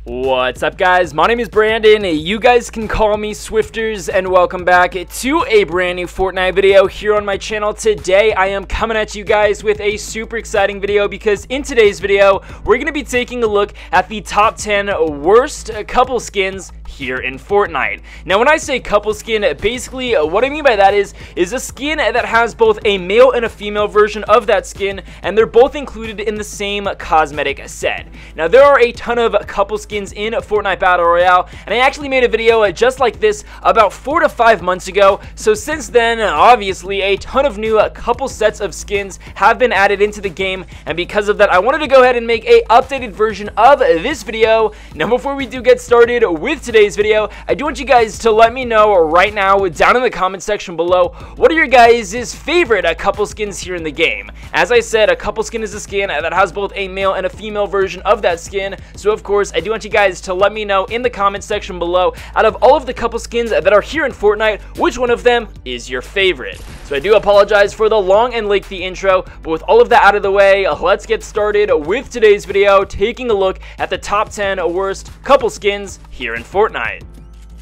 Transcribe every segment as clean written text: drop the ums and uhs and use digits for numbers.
What's up, guys? My name is Brandon. You guys can call me Swifterrs, and welcome back to a brand new Fortnite video here on my channel. Today I am coming at you guys with a super exciting video because in today's video we're going to be taking a look at the top 10 worst couple skins here in Fortnite. Now, when I say couple skin, basically what I mean by that is a skin that has both a male and a female version of that skin, and they're both included in the same cosmetic set. Now, there are a ton of couple skins in Fortnite Battle Royale, and I actually made a video just like this about 4 to 5 months ago. So since then, obviously a ton of new couple sets of skins have been added into the game, and because of that I wanted to go ahead and make a updated version of this video. Now, before we do get started with today's video, I do want you guys to let me know right now down in the comment section below, what are your guys' favorite couple skins here in the game? As I said, a couple skin is a skin that has both a male and a female version of that skin, so of course I do want you guys to let me know in the comment section below, out of all of the couple skins that are here in Fortnite, which one of them is your favorite. So I do apologize for the long and lengthy intro, but with all of that out of the way, let's get started with today's video, taking a look at the top 10 worst couple skins here in Fortnite.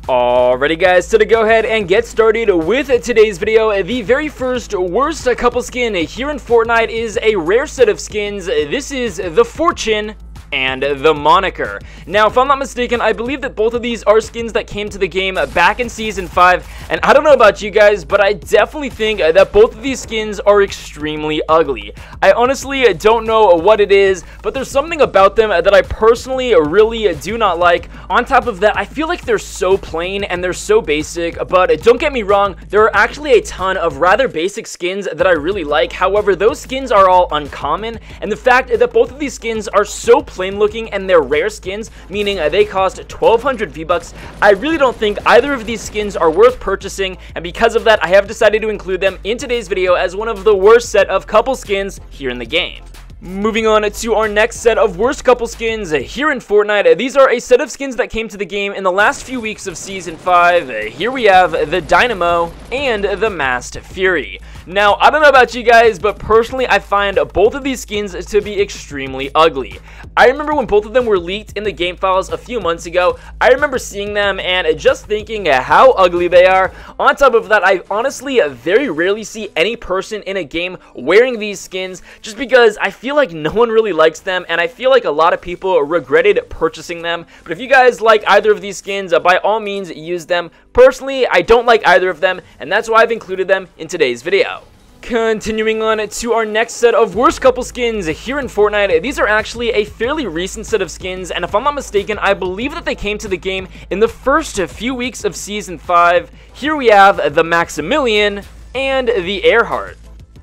Alrighty, guys, so to go ahead and get started with today's video, the very first worst couple skin here in Fortnite is a rare set of skins. This is the Fortune and the Moniker. Now, if I'm not mistaken, I believe that both of these are skins that came to the game back in Season 5, and I don't know about you guys, but I definitely think that both of these skins are extremely ugly. I honestly don't know what it is, but there's something about them that I personally really do not like. On top of that, I feel like they're so plain and they're so basic, but don't get me wrong, there are actually a ton of rather basic skins that I really like. However, those skins are all uncommon, and the fact that both of these skins are so plain looking and they're rare skins, meaning they cost 1,200 V-Bucks, I really don't think either of these skins are worth purchasing, and because of that I have decided to include them in today's video as one of the worst set of couple skins here in the game. Moving on to our next set of worst couple skins here in Fortnite. These are a set of skins that came to the game in the last few weeks of Season 5. Here we have the Dynamo and the Masked Fury. Now, I don't know about you guys, but personally I find both of these skins to be extremely ugly. I remember when both of them were leaked in the game files a few months ago. I remember seeing them and just thinking how ugly they are. On top of that, I honestly very rarely see any person in a game wearing these skins, just because I feel like no one really likes them, and I feel like a lot of people regretted purchasing them. But if you guys like either of these skins, by all means use them. Personally, I don't like either of them, and that's why I've included them in today's video. Continuing on to our next set of worst couple skins here in Fortnite. These are actually a fairly recent set of skins, and if I'm not mistaken, I believe that they came to the game in the first few weeks of Season 5. Here we have the Maximilian and the Earhart.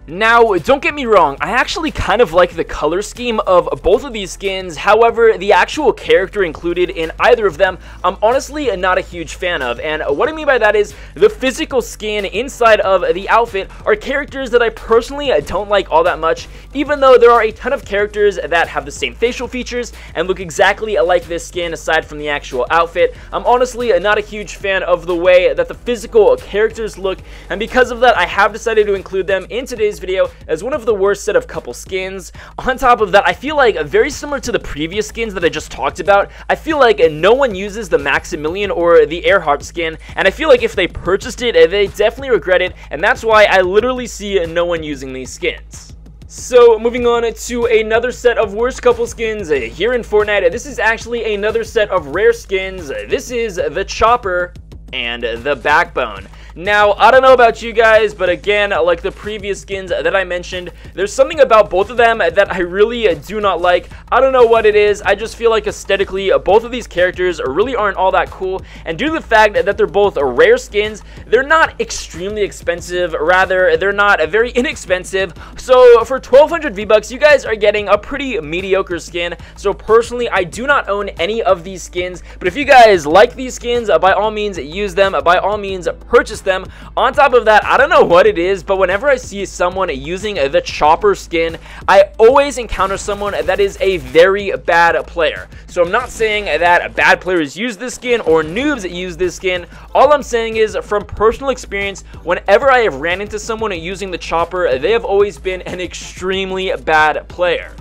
Now, don't get me wrong, I actually kind of like the color scheme of both of these skins. However, the actual character included in either of them, I'm honestly not a huge fan of. And what I mean by that is the physical skin inside of the outfit are characters that I personally don't like all that much, even though there are a ton of characters that have the same facial features and look exactly like this skin aside from the actual outfit. I'm honestly not a huge fan of the way that the physical characters look, and because of that, I have decided to include them in today's video as one of the worst set of couple skins. On top of that, I feel like very similar to the previous skins that I just talked about, I feel like no one uses the Maximilian or the Earhart skin, and I feel like if they purchased it, they definitely regret it, and that's why I literally see no one using these skins. So, moving on to another set of worst couple skins here in Fortnite. This is actually another set of rare skins. This is the Chopper and the Backbone. Now, I don't know about you guys, but again, like the previous skins that I mentioned, there's something about both of them that I really do not like. I don't know what it is. I just feel like aesthetically, both of these characters really aren't all that cool. And due to the fact that they're both rare skins, they're not extremely expensive. Rather, they're not very inexpensive. So for 1,200 V-Bucks, you guys are getting a pretty mediocre skin. So personally, I do not own any of these skins. But if you guys like these skins, by all means, use them. By all means, purchase them. On top of that, I don't know what it is, but whenever I see someone using the Chopper skin, I always encounter someone that is a very bad player. So I'm not saying that bad players use this skin or noobs use this skin. All I'm saying is, from personal experience, whenever I have ran into someone using the Chopper, they have always been an extremely bad player.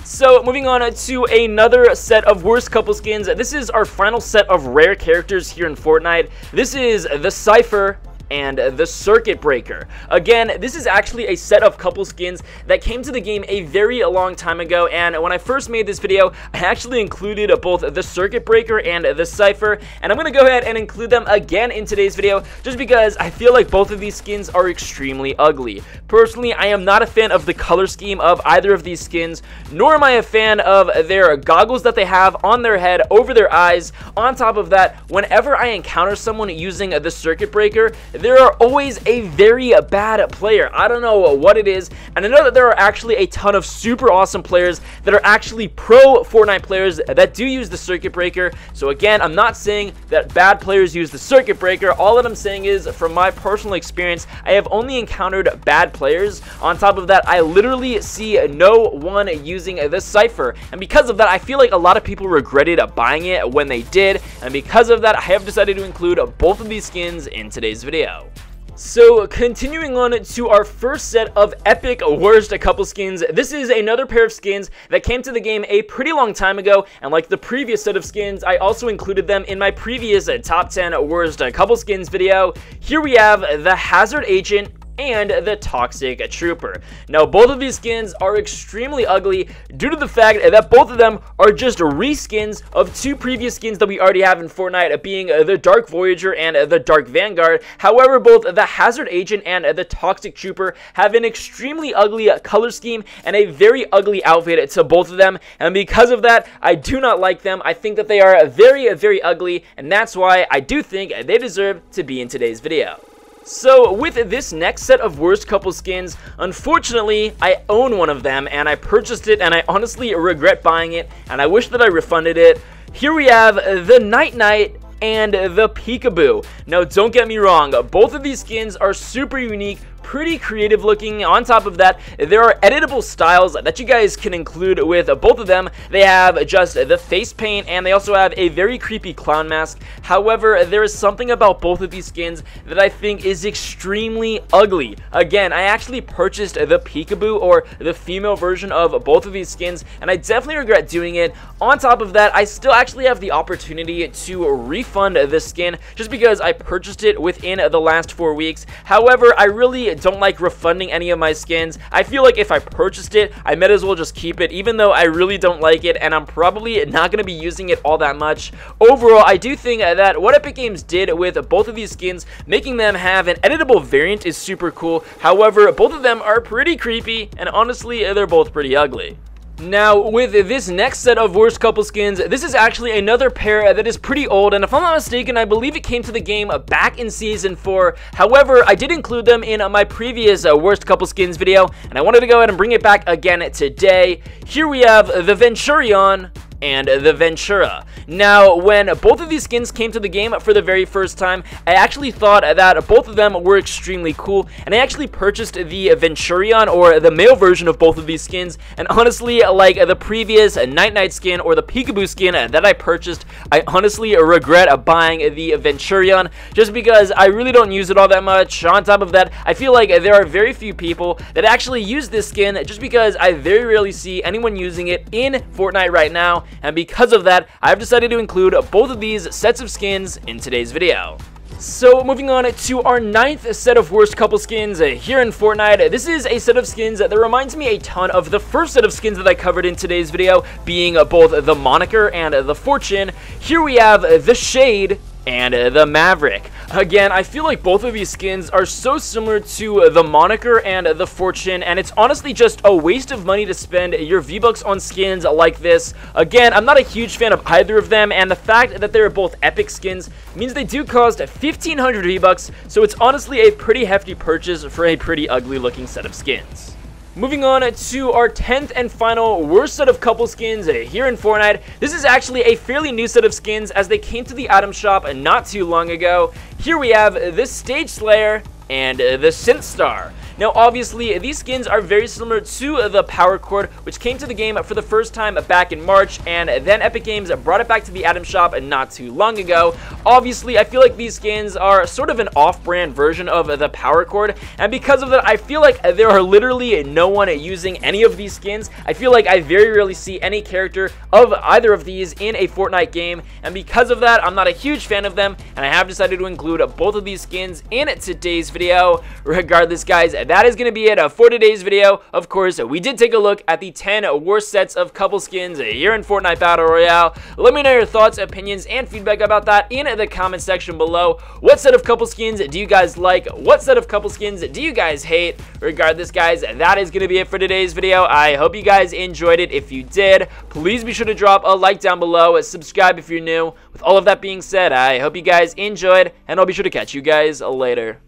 So moving on to another set of worst couple skins. This is our final set of rare characters here in Fortnite. This is the Cipher and the Circuit Breaker. Again, this is actually a set of couple skins that came to the game a very long time ago, and when I first made this video, I actually included both the Circuit Breaker and the Cipher, and I'm going to go ahead and include them again in today's video, just because I feel like both of these skins are extremely ugly. Personally, I am not a fan of the color scheme of either of these skins, nor am I a fan of their goggles that they have on their head over their eyes. On top of that, whenever I encounter someone using the Circuit Breaker, there are always a very bad player. I don't know what it is, and I know that there are actually a ton of super awesome players that are actually pro Fortnite players that do use the Circuit Breaker. So again, I'm not saying that bad players use the Circuit Breaker. All that I'm saying is, from my personal experience, I have only encountered bad players. On top of that, I literally see no one using the Cipher, and because of that, I feel like a lot of people regretted buying it when they did, and because of that, I have decided to include both of these skins in today's video. So continuing on to our first set of epic worst couple skins, this is another pair of skins that came to the game a pretty long time ago, and like the previous set of skins, I also included them in my previous top 10 worst couple skins video. Here we have the Hazard Agent and the Toxic Trooper. Now, both of these skins are extremely ugly due to the fact that both of them are just reskins of two previous skins that we already have in Fortnite, being the Dark Voyager and the Dark Vanguard. However, both the Hazard Agent and the Toxic Trooper have an extremely ugly color scheme and a very ugly outfit to both of them, and because of that, I do not like them. I think that they are very, very ugly, and that's why I do think they deserve to be in today's video. So with this next set of worst couple skins, unfortunately, I own one of them, and I purchased it, and I honestly regret buying it, and I wish that I refunded it. Here we have the Night Knight and the Peekaboo. Now, don't get me wrong, both of these skins are super unique, pretty creative looking. On top of that, there are editable styles that you guys can include with both of them. They have just the face paint, and they also have a very creepy clown mask. However, there is something about both of these skins that I think is extremely ugly. Again, I actually purchased the Peekaboo, or the female version of both of these skins, and I definitely regret doing it. On top of that, I still actually have the opportunity to refund this skin just because I purchased it within the last 4 weeks. However, I really don't like refunding any of my skins. I feel like if I purchased it, I might as well just keep it, even though I really don't like it, and I'm probably not going to be using it all that much. Overall, I do think that what Epic Games did with both of these skins, making them have an editable variant, is super cool. However, both of them are pretty creepy, and honestly, they're both pretty ugly. Now, with this next set of worst couple skins, this is actually another pair that is pretty old, and if I'm not mistaken, I believe it came to the game back in Season 4. However, I did include them in my previous worst couple skins video, and I wanted to go ahead and bring it back again today. Here we have the Venturion and the Ventura. Now, when both of these skins came to the game for the very first time, I actually thought that both of them were extremely cool, and I actually purchased the Venturion, or the male version of both of these skins, and honestly, like the previous Night Knight skin or the Peekaboo skin that I purchased, I honestly regret buying the Venturion just because I really don't use it all that much. On top of that, I feel like there are very few people that actually use this skin just because I very rarely see anyone using it in Fortnite right now, and because of that, I've decided to include both of these sets of skins in today's video. So moving on to our 9th set of worst couple skins here in Fortnite. This is a set of skins that reminds me a ton of the first set of skins that I covered in today's video, being both the Moniker and the Fortune. Here we have the Shade and the Maverick. Again, I feel like both of these skins are so similar to the Moniker and the Fortune, and it's honestly just a waste of money to spend your V-Bucks on skins like this. Again, I'm not a huge fan of either of them, and the fact that they're both epic skins means they do cost 1,500 V-Bucks, so it's honestly a pretty hefty purchase for a pretty ugly looking set of skins. Moving on to our 10th and final worst set of couple skins here in Fortnite. This is actually a fairly new set of skins as they came to the item shop not too long ago. Here we have the Stage Slayer and the Synth Star. Now, obviously, these skins are very similar to the Power Chord, which came to the game for the first time back in March, and then Epic Games brought it back to the item shop not too long ago. Obviously, I feel like these skins are sort of an off-brand version of the Power Chord, and because of that, I feel like there are literally no one using any of these skins. I feel like I very rarely see any character of either of these in a Fortnite game, and because of that, I'm not a huge fan of them, and I have decided to include both of these skins in today's video. Regardless, guys, that is going to be it for today's video. Of course, we did take a look at the 10 worst sets of couple skins here in Fortnite Battle Royale. Let me know your thoughts, opinions, and feedback about that in the comment section below. What set of couple skins do you guys like? What set of couple skins do you guys hate? Regardless, guys, that is going to be it for today's video. I hope you guys enjoyed it. If you did, please be sure to drop a like down below, subscribe if you're new. With all of that being said, I hope you guys enjoyed, and I'll be sure to catch you guys later.